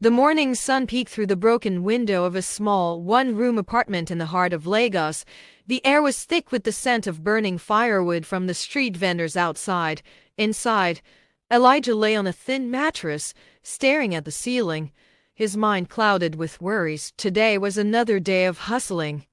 The morning sun peeked through the broken window of a small, one-room apartment in the heart of Lagos. The air was thick with the scent of burning firewood from the street vendors outside. Inside, Elijah lay on a thin mattress, staring at the ceiling, his mind clouded with worries. Today was another day of hustling.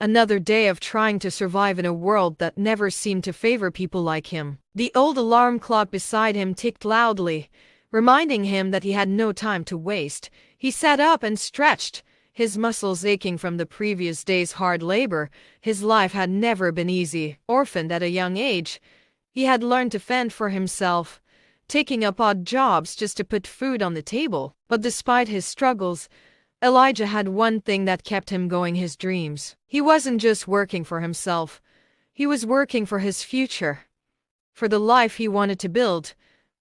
Another day of trying to survive in a world that never seemed to favor people like him. The old alarm clock beside him ticked loudly, reminding him that he had no time to waste. He sat up and stretched, his muscles aching from the previous day's hard labor. His life had never been easy. Orphaned at a young age, he had learned to fend for himself, taking up odd jobs just to put food on the table. But despite his struggles, Elijah had one thing that kept him going: his dreams. He wasn't just working for himself, he was working for his future, for the life he wanted to build,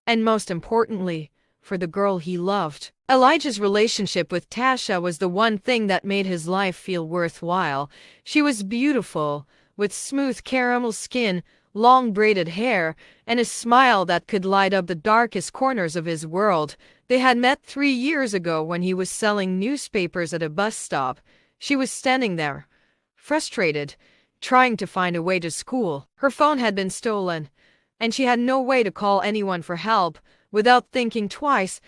and most importantly, for the girl he loved. Elijah's relationship with Tasha was the one thing that made his life feel worthwhile. She was beautiful, with smooth caramel skin, long braided hair, and a smile that could light up the darkest corners of his world. They had met 3 years ago when he was selling newspapers at a bus stop. She was standing there, frustrated, trying to find a way to school. Her phone had been stolen, and she had no way to call anyone for help. Without thinking twice,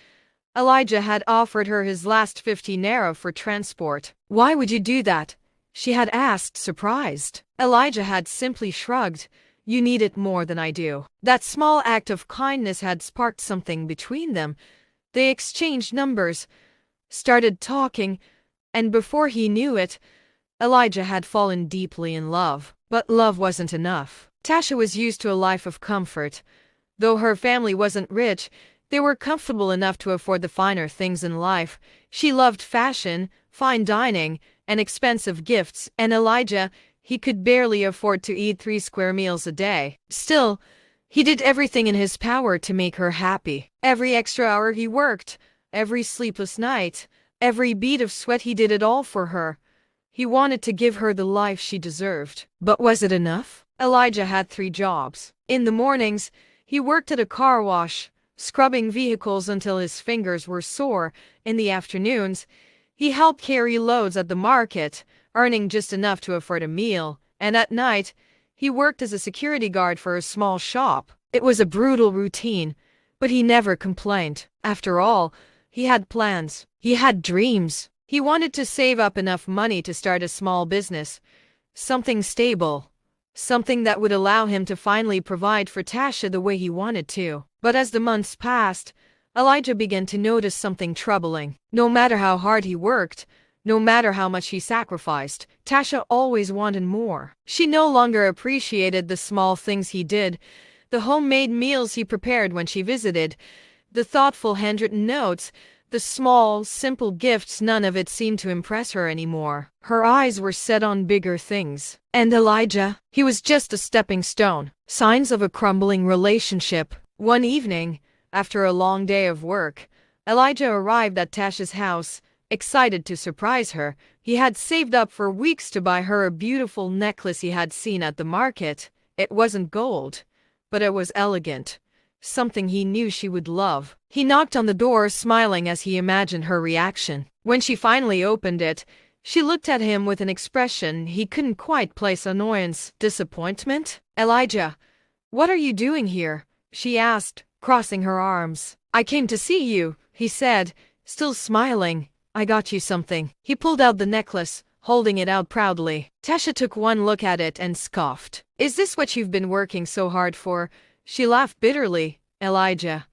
Elijah had offered her his last 50 naira for transport. "Why would you do that?" she had asked, surprised. Elijah had simply shrugged. "You need it more than I do." That small act of kindness had sparked something between them. They exchanged numbers, started talking, and before he knew it, Elijah had fallen deeply in love. But love wasn't enough. Tasha was used to a life of comfort. Though her family wasn't rich, they were comfortable enough to afford the finer things in life. She loved fashion, fine dining, and expensive gifts, and Elijah, he could barely afford to eat 3 square meals a day. Still, he did everything in his power to make her happy. Every extra hour he worked, every sleepless night, every bead of sweat, he did it all for her. He wanted to give her the life she deserved. But was it enough? Elijah had 3 jobs. In the mornings, he worked at a car wash, scrubbing vehicles until his fingers were sore. In the afternoons, he helped carry loads at the market, earning just enough to afford a meal. And at night, he worked as a security guard for a small shop. It was a brutal routine, but he never complained. After all, he had plans. He had dreams. He wanted to save up enough money to start a small business, something stable, something that would allow him to finally provide for Tasha the way he wanted to. But as the months passed, Elijah began to notice something troubling. No matter how hard he worked, no matter how much he sacrificed, Tasha always wanted more. She no longer appreciated the small things he did, the homemade meals he prepared when she visited, the thoughtful handwritten notes, the small, simple gifts. None of it seemed to impress her anymore. Her eyes were set on bigger things. And Elijah, he was just a stepping stone. Signs of a crumbling relationship. One evening, after a long day of work, Elijah arrived at Tasha's house, excited to surprise her. He had saved up for weeks to buy her a beautiful necklace he had seen at the market. It wasn't gold, but it was elegant, something he knew she would love. He knocked on the door, smiling as he imagined her reaction. When she finally opened it, she looked at him with an expression he couldn't quite place: annoyance, disappointment. "Elijah, what are you doing here?" she asked, crossing her arms. "I came to see you," he said, still smiling. "I got you something." He pulled out the necklace, holding it out proudly. Tasha took one look at it and scoffed. "Is this what you've been working so hard for?" She laughed bitterly. "Elijah,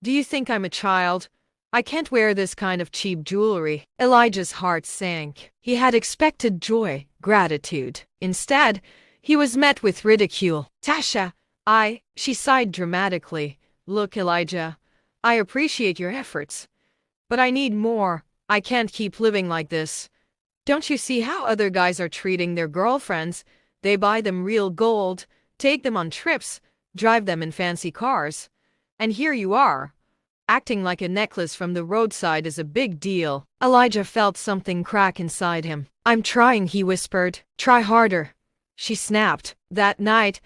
do you think I'm a child? I can't wear this kind of cheap jewelry." Elijah's heart sank. He had expected joy, gratitude. Instead, he was met with ridicule. "Tasha, she sighed dramatically. "Look, Elijah, I appreciate your efforts, but I need more. I can't keep living like this. Don't you see how other guys are treating their girlfriends? They buy them real gold, take them on trips, drive them in fancy cars. And here you are, acting like a necklace from the roadside is a big deal." Elijah felt something crack inside him. "I'm trying," he whispered. "Try harder," she snapped. That night,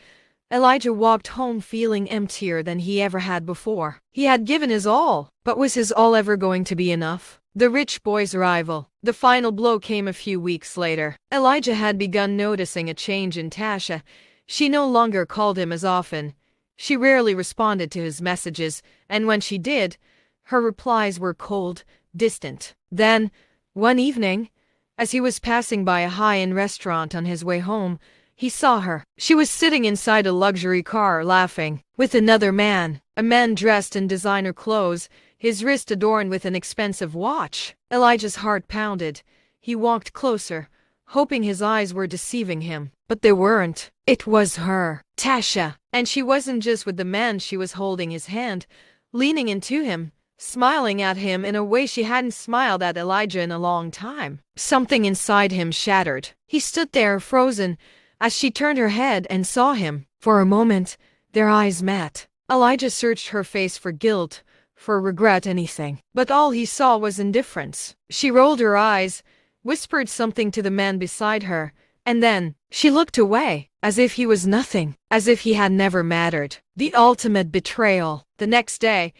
Elijah walked home feeling emptier than he ever had before. He had given his all, but But was his all ever going to be enough? The rich boy's arrival. The final blow came a few weeks later. Elijah had begun noticing a change in Tasha. She no longer called him as often. She rarely responded to his messages, and when she did, her replies were cold, distant. Then, one evening, as he was passing by a high-end restaurant on his way home, he saw her. She was sitting inside a luxury car, laughing with another man, a man dressed in designer clothes, his wrist adorned with an expensive watch. Elijah's heart pounded. He walked closer, hoping his eyes were deceiving him. But they weren't. It was her, Tasha. And she wasn't just with the man, she was holding his hand, leaning into him, smiling at him in a way she hadn't smiled at Elijah in a long time. Something inside him shattered. He stood there, frozen, as she turned her head and saw him. For a moment, their eyes met. Elijah searched her face for guilt, for regret, anything. But all he saw was indifference. She rolled her eyes, whispered something to the man beside her, and then she looked away, as if he was nothing, as if he had never mattered. The ultimate betrayal. The next day,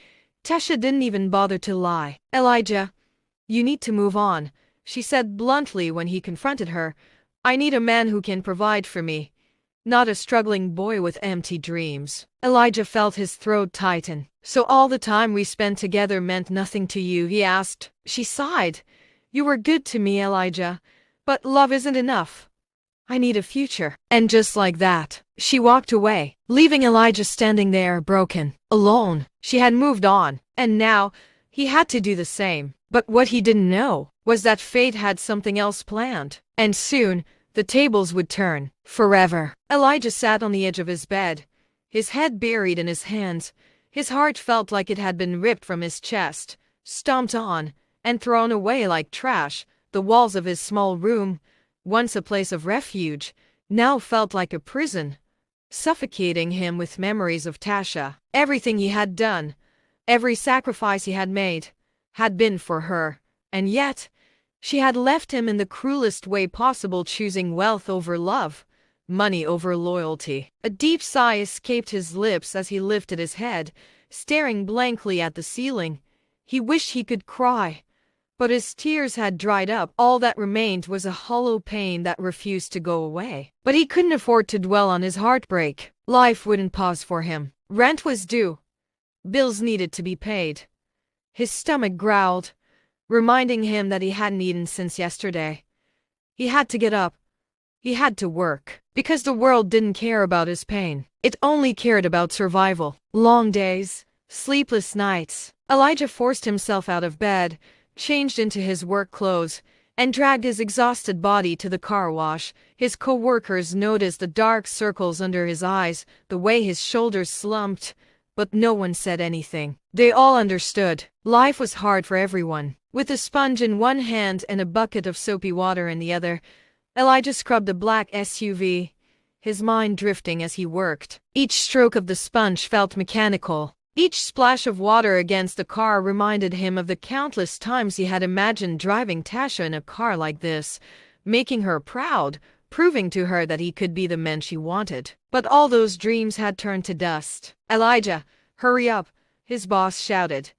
Tasha didn't even bother to lie. "Elijah, you need to move on," she said bluntly when he confronted her. "I need a man who can provide for me, not a struggling boy with empty dreams." Elijah felt his throat tighten. "So all the time we spent together meant nothing to you?" he asked. She sighed. "You were good to me, Elijah, but love isn't enough. I need a future." And just like that, she walked away, leaving Elijah standing there, broken, alone. She had moved on, and now he had to do the same. But what he didn't know was that fate had something else planned. And soon, the tables would turn. Forever. Elijah sat on the edge of his bed, his head buried in his hands. His heart felt like it had been ripped from his chest, stomped on, and thrown away like trash. The walls of his small room, once a place of refuge, now felt like a prison, suffocating him with memories of Tasha. Everything he had done, every sacrifice he had made, had been for her, and yet she had left him in the cruelest way possible, choosing wealth over love, money over loyalty. A deep sigh escaped his lips as he lifted his head, staring blankly at the ceiling. He wished he could cry, but his tears had dried up. All that remained was a hollow pain that refused to go away. But he couldn't afford to dwell on his heartbreak. Life wouldn't pause for him. Rent was due. Bills needed to be paid. His stomach growled, reminding him that he hadn't eaten since yesterday. He had to get up. He had to work. Because the world didn't care about his pain. It only cared about survival. Long days, sleepless nights. Elijah forced himself out of bed, changed into his work clothes, and dragged his exhausted body to the car wash. His co-workers noticed the dark circles under his eyes, the way his shoulders slumped, but no one said anything. They all understood. Life was hard for everyone. With a sponge in one hand and a bucket of soapy water in the other, Elijah scrubbed a black SUV, his mind drifting as he worked. Each stroke of the sponge felt mechanical. Each splash of water against the car reminded him of the countless times he had imagined driving Tasha in a car like this, making her proud, proving to her that he could be the man she wanted. But all those dreams had turned to dust. "Elijah, hurry up," his boss shouted.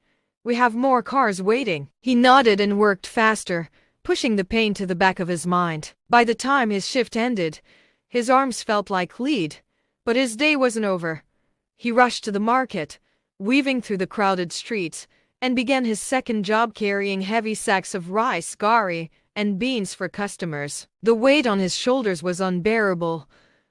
"We have more cars waiting." He nodded and worked faster, pushing the pain to the back of his mind. By the time his shift ended, his arms felt like lead. But his day wasn't over. He rushed to the market, weaving through the crowded streets, and began his second job carrying heavy sacks of rice, gari, and beans for customers. The weight on his shoulders was unbearable,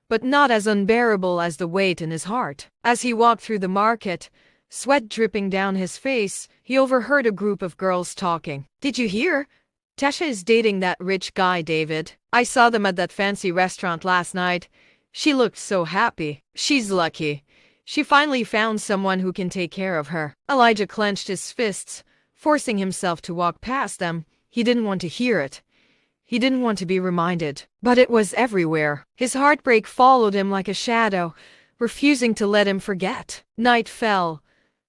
but not as unbearable as the weight in his heart. As he walked through the market, sweat dripping down his face, he overheard a group of girls talking. "Did you hear? Tasha is dating that rich guy, David. I saw them at that fancy restaurant last night. She looked so happy. She's lucky. She finally found someone who can take care of her." Elijah clenched his fists, forcing himself to walk past them. He didn't want to hear it. He didn't want to be reminded. But it was everywhere. His heartbreak followed him like a shadow, refusing to let him forget. Night fell,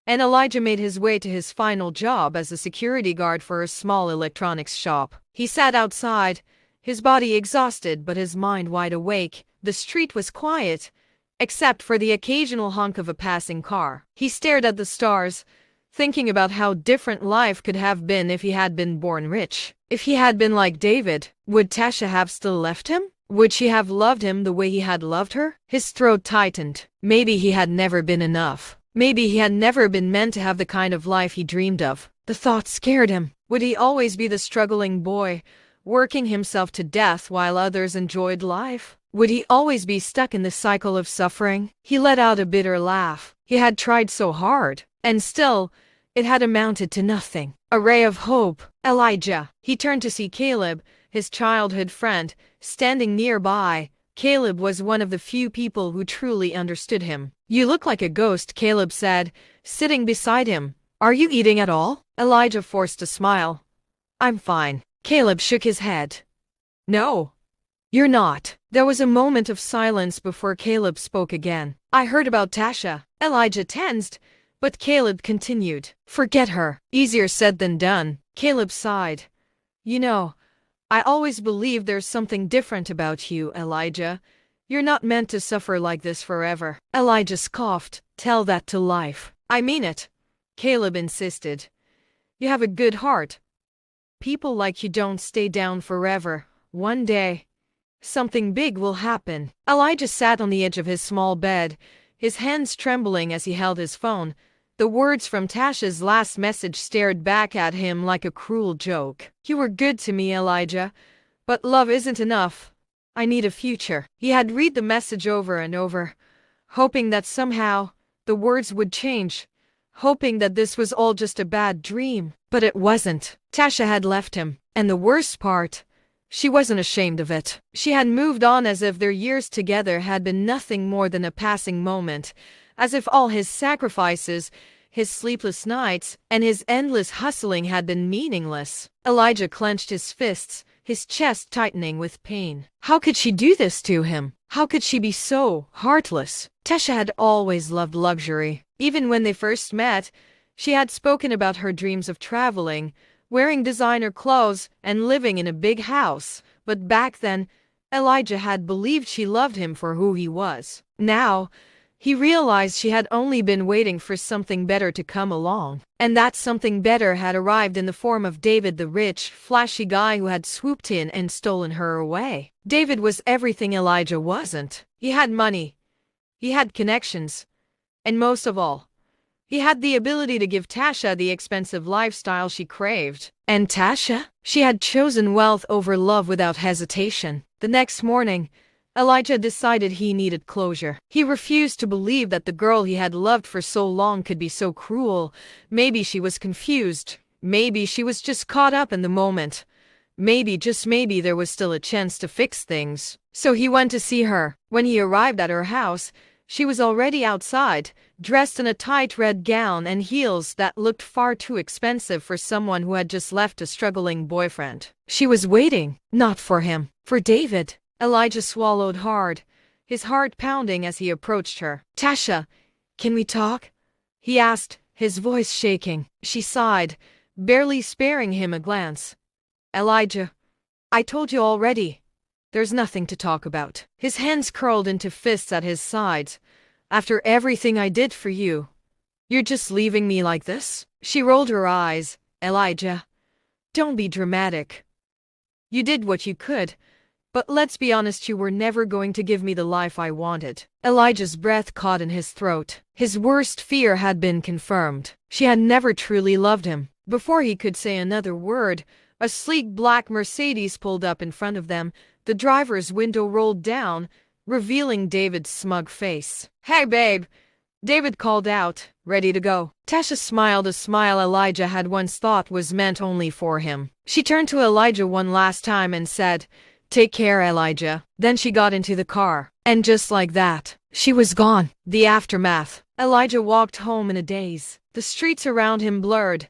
and Elijah made his way to his final job as a security guard for a small electronics shop. He sat outside, his body exhausted but his mind wide awake. The street was quiet, except for the occasional honk of a passing car. He stared at the stars, thinking about how different life could have been if he had been born rich. If he had been like David, would Tasha have still left him? Would she have loved him the way he had loved her? His throat tightened. Maybe he had never been enough. Maybe he had never been meant to have the kind of life he dreamed of. The thought scared him. Would he always be the struggling boy, working himself to death while others enjoyed life? Would he always be stuck in the cycle of suffering? He let out a bitter laugh. He had tried so hard, and still, it had amounted to nothing. A ray of hope. Elijah. He turned to see Caleb, his childhood friend, standing nearby. Caleb was one of the few people who truly understood him. "You look like a ghost," Caleb said, sitting beside him. "Are you eating at all?" Elijah forced a smile. "I'm fine." Caleb shook his head. "No, you're not." There was a moment of silence before Caleb spoke again. "I heard about Tasha." Elijah tensed, but Caleb continued. "Forget her." Easier said than done. Caleb sighed. "You know, I always believed there's something different about you, Elijah. You're not meant to suffer like this forever." Elijah scoffed. "Tell that to life." "I mean it," Caleb insisted. "You have a good heart. People like you don't stay down forever. One day, something big will happen." Elijah sat on the edge of his small bed, his hands trembling as he held his phone. The words from Tasha's last message stared back at him like a cruel joke. "You were good to me, Elijah, but love isn't enough. I need a future." He had read the message over and over, hoping that somehow the words would change, hoping that this was all just a bad dream. But it wasn't. Tasha had left him, and the worst part, she wasn't ashamed of it. She had moved on as if their years together had been nothing more than a passing moment, as if all his sacrifices, his sleepless nights, and his endless hustling had been meaningless. Elijah clenched his fists, his chest tightening with pain. How could she do this to him? How could she be so heartless? Tasha had always loved luxury. Even when they first met, she had spoken about her dreams of traveling, wearing designer clothes, and living in a big house. But back then, Elijah had believed she loved him for who he was. Now, he realized she had only been waiting for something better to come along. And that something better had arrived in the form of David, the rich, flashy guy who had swooped in and stolen her away. David was everything Elijah wasn't. He had money. He had connections. And most of all, he had the ability to give Tasha the expensive lifestyle she craved. And Tasha? She had chosen wealth over love without hesitation. The next morning, Elijah decided he needed closure. He refused to believe that the girl he had loved for so long could be so cruel. Maybe she was confused. Maybe she was just caught up in the moment. Maybe, just maybe, there was still a chance to fix things. So he went to see her. When he arrived at her house, she was already outside, dressed in a tight red gown and heels that looked far too expensive for someone who had just left a struggling boyfriend. She was waiting, not for him, for David. Elijah swallowed hard, his heart pounding as he approached her. "Tasha, can we talk?" he asked, his voice shaking. She sighed, barely sparing him a glance. "Elijah, I told you already. There's nothing to talk about." His hands curled into fists at his sides. "After everything I did for you, you're just leaving me like this?" She rolled her eyes. "Elijah, don't be dramatic. You did what you could. But let's be honest, you were never going to give me the life I wanted." Elijah's breath caught in his throat. His worst fear had been confirmed. She had never truly loved him. Before he could say another word, a sleek black Mercedes pulled up in front of them. The driver's window rolled down, revealing David's smug face. "Hey, babe," David called out, "ready to go?" Tasha smiled, a smile Elijah had once thought was meant only for him. She turned to Elijah one last time and said, "Take care, Elijah." Then she got into the car. And just like that, she was gone. The aftermath. Elijah walked home in a daze. The streets around him blurred.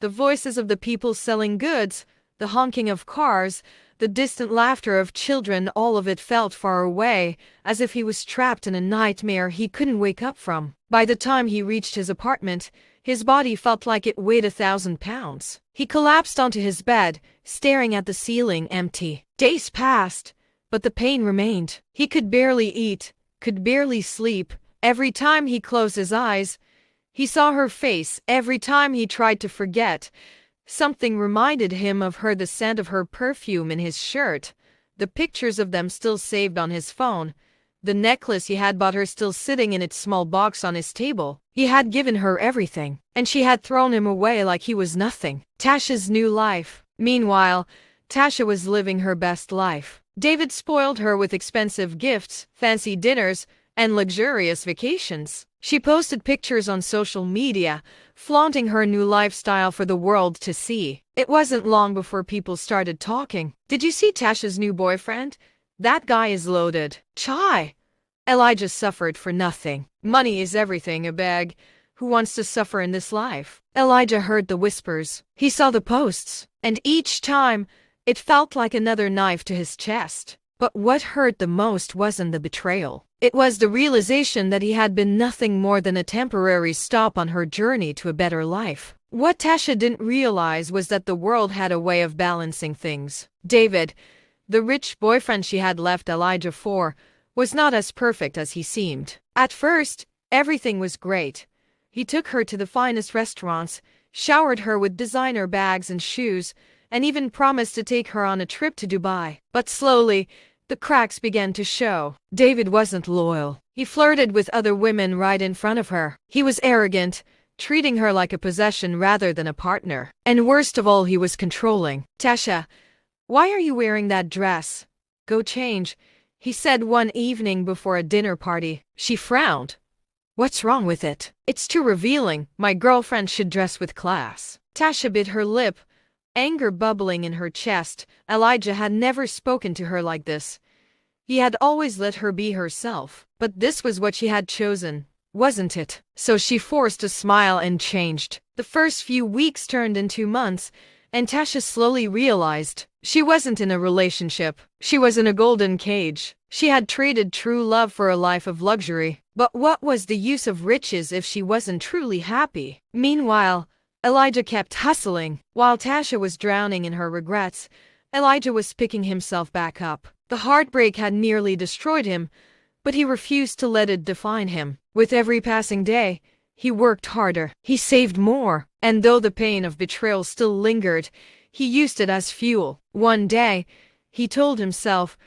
The voices of the people selling goods, the honking of cars, the distant laughter of children, all of it felt far away, as if he was trapped in a nightmare he couldn't wake up from. By the time he reached his apartment, his body felt like it weighed 1,000 pounds. He collapsed onto his bed, staring at the ceiling, empty. Days passed, but the pain remained. He could barely eat, could barely sleep. Every time he closed his eyes, He saw her face every time he tried to forget. Something reminded him of her, the scent of her perfume in his shirt, the pictures of them still saved on his phone, the necklace he had bought her still sitting in its small box on his table. He had given her everything, and she had thrown him away like he was nothing. Tasha's new life. Meanwhile, Tasha was living her best life. David spoiled her with expensive gifts, fancy dinners, and luxurious vacations. She posted pictures on social media, flaunting her new lifestyle for the world to see. It wasn't long before people started talking. "Did you see Tasha's new boyfriend? That guy is loaded." Chai! Elijah suffered for nothing. Money is everything, a bag. Who wants to suffer in this life? Elijah heard the whispers. He saw the posts, and each time, it felt like another knife to his chest. But what hurt the most wasn't the betrayal. It was the realization that he had been nothing more than a temporary stop on her journey to a better life. What Tasha didn't realize was that the world had a way of balancing things. David, the rich boyfriend she had left Elijah for, was not as perfect as he seemed. At first, everything was great. He took her to the finest restaurants, showered her with designer bags and shoes, and even promised to take her on a trip to Dubai. But slowly, the cracks began to show. David wasn't loyal. He flirted with other women right in front of her. He was arrogant, treating her like a possession rather than a partner. And worst of all, he was controlling. "Tasha, why are you wearing that dress? Go change," he said one evening before a dinner party. She frowned. "What's wrong with it? It's too revealing. My girlfriend should dress with class." Tasha bit her lip, anger bubbling in her chest. Elijah had never spoken to her like this. He had always let her be herself. But this was what she had chosen, wasn't it? So she forced a smile and changed. The first few weeks turned into months, and Tasha slowly realized she wasn't in a relationship. She was in a golden cage. She had traded true love for a life of luxury. But what was the use of riches if she wasn't truly happy? Meanwhile, Elijah kept hustling. While Tasha was drowning in her regrets, Elijah was picking himself back up. The heartbreak had nearly destroyed him, but he refused to let it define him. With every passing day, he worked harder. He saved more. And though the pain of betrayal still lingered, he used it as fuel. One day, he told himself,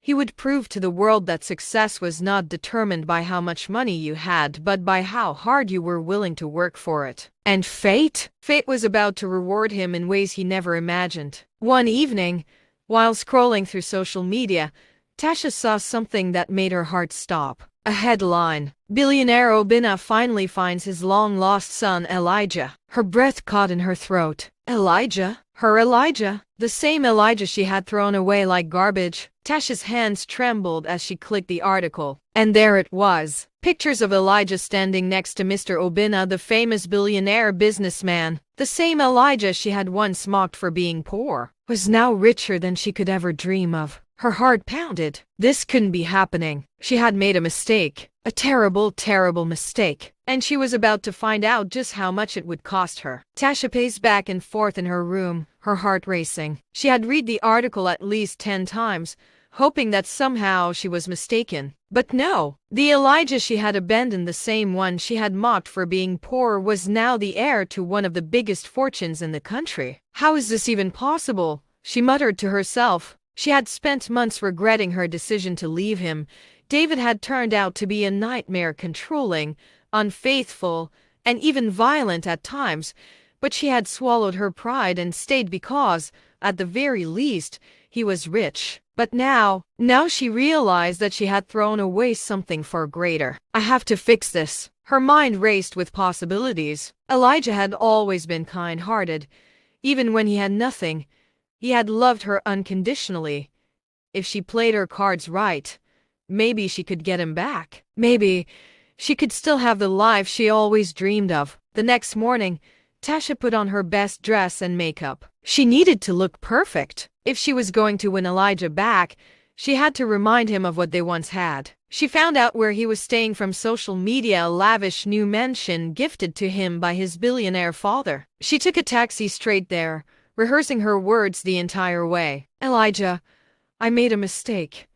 he would prove to the world that success was not determined by how much money you had, but by how hard you were willing to work for it. And fate was about to reward him in ways he never imagined. One evening, while scrolling through social media, Tasha saw something that made her heart stop. A headline: "Billionaire Obinna finally finds his long-lost son Elijah." Her breath caught in her throat. Elijah? Her Elijah? The same Elijah she had thrown away like garbage. Tasha's hands trembled as she clicked the article. And there it was. Pictures of Elijah standing next to Mr. Obinna, the famous billionaire businessman. The same Elijah she had once mocked for being poor was now richer than she could ever dream of. Her heart pounded. This couldn't be happening. She had made a mistake. A terrible, terrible mistake. And she was about to find out just how much it would cost her. Tasha paced back and forth in her room, her heart racing. She had read the article at least 10 times, hoping that somehow she was mistaken. But no, the Elijah she had abandoned, the same one she had mocked for being poor, was now the heir to one of the biggest fortunes in the country. How is this even possible? She muttered to herself. She had spent months regretting her decision to leave him. David had turned out to be a nightmare, controlling, unfaithful, and even violent at times, but she had swallowed her pride and stayed because, at the very least, he was rich. But now she realized that she had thrown away something far greater. "I have to fix this." Her mind raced with possibilities. Elijah had always been kind-hearted. Even when he had nothing, he had loved her unconditionally. If she played her cards right, maybe she could get him back. Maybe she could still have the life she always dreamed of. The next morning, Tasha put on her best dress and makeup. She needed to look perfect. If she was going to win Elijah back, she had to remind him of what they once had. She found out where he was staying from social media, a lavish new mansion gifted to him by his billionaire father. She took a taxi straight there, rehearsing her words the entire way. "Elijah, I made a mistake.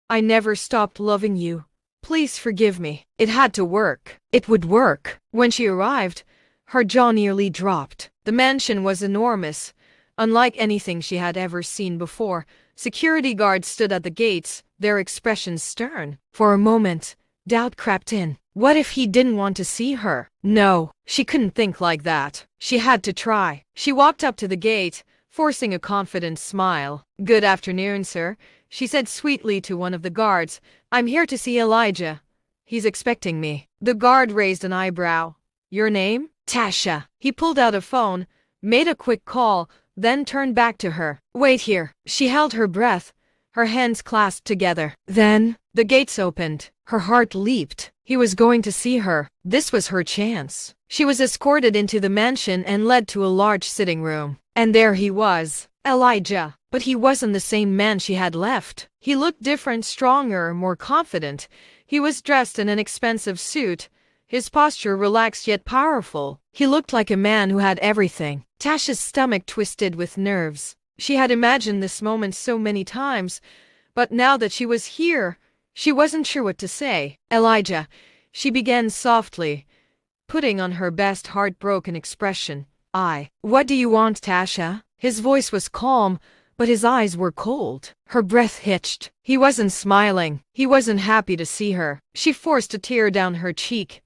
I never stopped loving you. Please forgive me. It had to work. It would work. When she arrived, her jaw nearly dropped. The mansion was enormous, unlike anything she had ever seen before. Security guards stood at the gates, their expressions stern. For a moment, doubt crept in. What if he didn't want to see her? No, she couldn't think like that. She had to try. She walked up to the gate, forcing a confident smile. "Good afternoon, sir," she said sweetly to one of the guards. "I'm here to see Elijah. He's expecting me." The guard raised an eyebrow. "Your name?" "Tasha." He pulled out a phone, made a quick call, then turned back to her. "Wait here." She held her breath, her hands clasped together. Then, the gates opened. Her heart leaped. He was going to see her. This was her chance. She was escorted into the mansion and led to a large sitting room. And there he was, Elijah. But he wasn't the same man she had left. He looked different, stronger, more confident. He was dressed in an expensive suit, his posture relaxed yet powerful. He looked like a man who had everything. Tasha's stomach twisted with nerves. She had imagined this moment so many times, but now that she was here, she wasn't sure what to say. "Elijah," she began softly, putting on her best heartbroken expression. What do you want, Tasha?" His voice was calm, but his eyes were cold. Her breath hitched. He wasn't smiling. He wasn't happy to see her. She forced a tear down her cheek.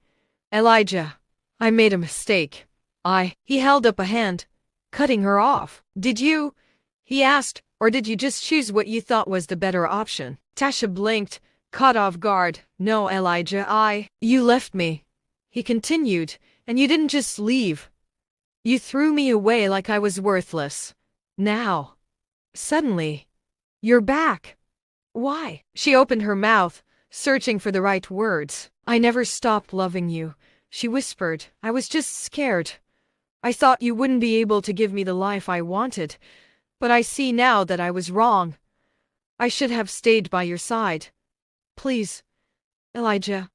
"Elijah, I made a mistake. He held up a hand, cutting her off. "Did you?" he asked, "or did you just choose what you thought was the better option?" Tasha blinked, caught off guard. "No, Elijah, You left me," he continued, "and you didn't just leave. You threw me away like I was worthless. Now, suddenly, you're back. Why?" She opened her mouth, searching for the right words. "I never stopped loving you," she whispered. "I was just scared. I thought you wouldn't be able to give me the life I wanted, but I see now that I was wrong. I should have stayed by your side. Please, Elijah,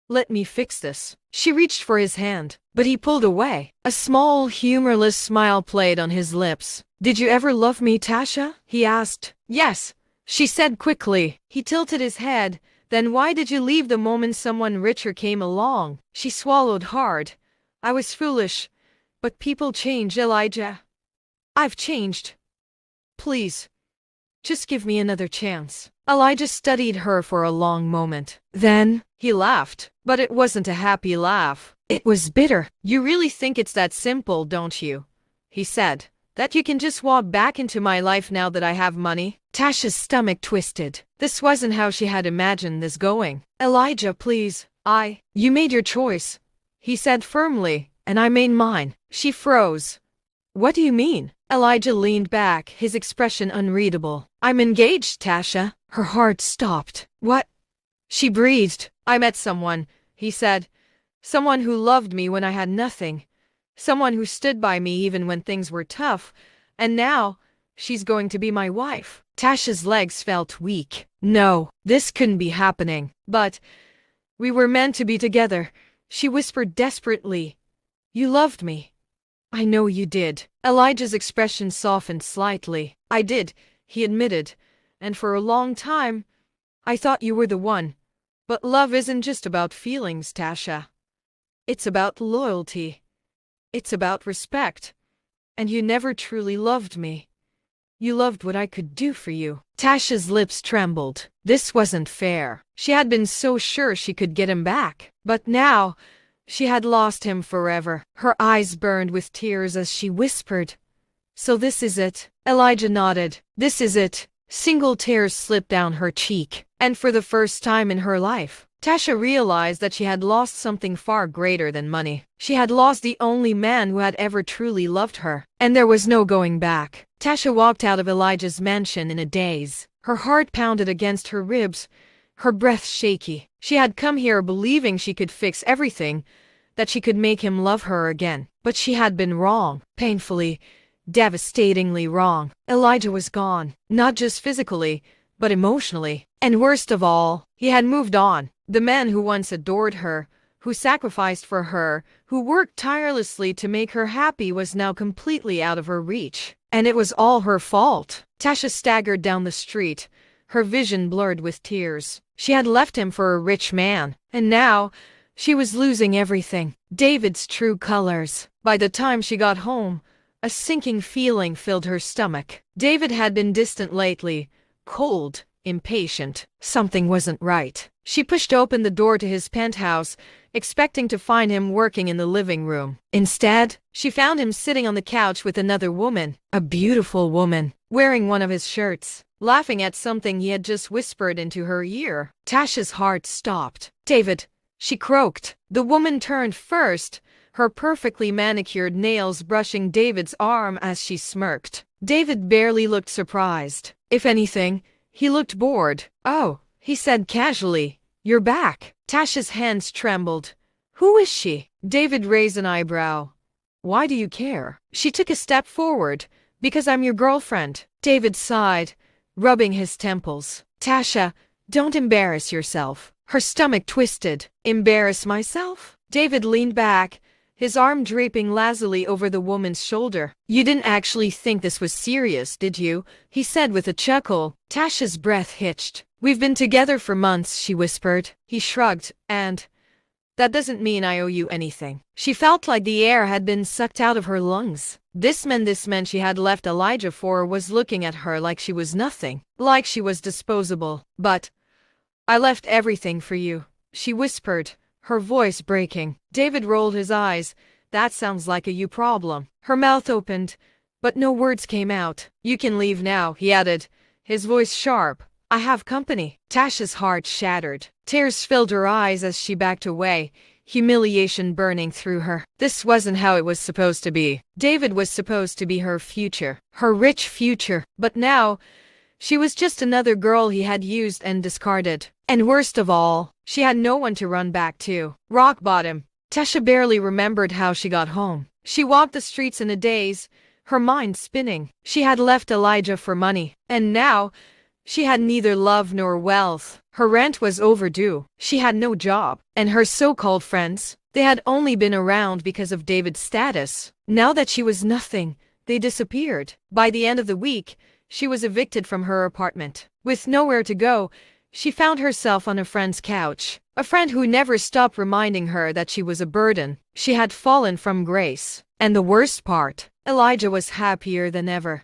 let me fix this." She reached for his hand, but he pulled away. A small, humorless smile played on his lips. "Did you ever love me, Tasha?" he asked. "Yes," she said quickly. He tilted his head. "Then why did you leave the moment someone richer came along?" She swallowed hard. "I was foolish, but people change, Elijah. I've changed. Please, just give me another chance." Elijah studied her for a long moment. Then, he laughed. But it wasn't a happy laugh. It was bitter. "You really think it's that simple, don't you?" he said. "That you can just walk back into my life now that I have money?" Tasha's stomach twisted. This wasn't how she had imagined this going. "Elijah, please. You made your choice," he said firmly, "and I made mine." She froze. "What do you mean?" Elijah leaned back, his expression unreadable. "I'm engaged, Tasha." Her heart stopped. "What?" she breathed. "I met someone," he said. "Someone who loved me when I had nothing. Someone who stood by me even when things were tough. And now, she's going to be my wife." Tasha's legs felt weak. No, this couldn't be happening. "But we were meant to be together," she whispered desperately. "You loved me. I know you did." Elijah's expression softened slightly. "I did," he admitted. "And for a long time, I thought you were the one. But love isn't just about feelings, Tasha. It's about loyalty. It's about respect. And you never truly loved me. You loved what I could do for you." Tasha's lips trembled. This wasn't fair. She had been so sure she could get him back. But now, she had lost him forever. Her eyes burned with tears as she whispered, "So this is it?" Elijah nodded. "This is it." Single tears slipped down her cheek. And for the first time in her life, Tasha realized that she had lost something far greater than money. She had lost the only man who had ever truly loved her. And there was no going back. Tasha walked out of Elijah's mansion in a daze. Her heart pounded against her ribs, her breath shaky. She had come here believing she could fix everything, that she could make him love her again. But she had been wrong. Painfully, devastatingly wrong. Elijah was gone. Not just physically, but emotionally. And worst of all, he had moved on. The man who once adored her, who sacrificed for her, who worked tirelessly to make her happy was now completely out of her reach. And it was all her fault. Tasha staggered down the street, her vision blurred with tears. She had left him for a rich man, and now she was losing everything. David's true colors. By the time she got home, a sinking feeling filled her stomach. David had been distant lately, cold, impatient. Something wasn't right. She pushed open the door to his penthouse, expecting to find him working in the living room. Instead, she found him sitting on the couch with another woman, a beautiful woman, wearing one of his shirts, laughing at something he had just whispered into her ear. Tasha's heart stopped. "David," she croaked. The woman turned first, her perfectly manicured nails brushing David's arm as she smirked. David barely looked surprised. If anything, he looked bored. "Oh," he said casually, "you're back." Tasha's hands trembled. "Who is she?" David raised an eyebrow. "Why do you care?" She took a step forward. "Because I'm your girlfriend." David sighed, rubbing his temples. "Tasha, don't embarrass yourself." Her stomach twisted. "Embarrass myself?" David leaned back, his arm draping lazily over the woman's shoulder. "You didn't actually think this was serious, did you?" he said with a chuckle. Tasha's breath hitched. "We've been together for months," she whispered. He shrugged. "And that doesn't mean I owe you anything." She felt like the air had been sucked out of her lungs. This man she had left Elijah for was looking at her like she was nothing, like she was disposable. "But I left everything for you," she whispered, her voice breaking. David rolled his eyes. "That sounds like a you problem." Her mouth opened, but no words came out. "You can leave now," he added, his voice sharp. "I have company." Tasha's heart shattered. Tears filled her eyes as she backed away, humiliation burning through her. This wasn't how it was supposed to be. David was supposed to be her future, her rich future. But now, she was just another girl he had used and discarded. And worst of all, she had no one to run back to. Rock bottom. Tasha barely remembered how she got home. She walked the streets in a daze, her mind spinning. She had left Elijah for money, and now she had neither love nor wealth. Her rent was overdue. She had no job. And her so-called friends, they had only been around because of David's status. Now that she was nothing, they disappeared. By the end of the week, she was evicted from her apartment. With nowhere to go, she found herself on a friend's couch. A friend who never stopped reminding her that she was a burden. She had fallen from grace. And the worst part, Elijah was happier than ever.